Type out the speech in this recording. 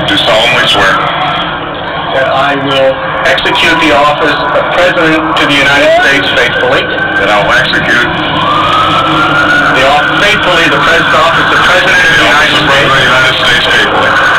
do solemnly swear that I will execute the office of President to the United States faithfully. that I will execute Faithfully the office of President of the the office United of President of the States United States faithfully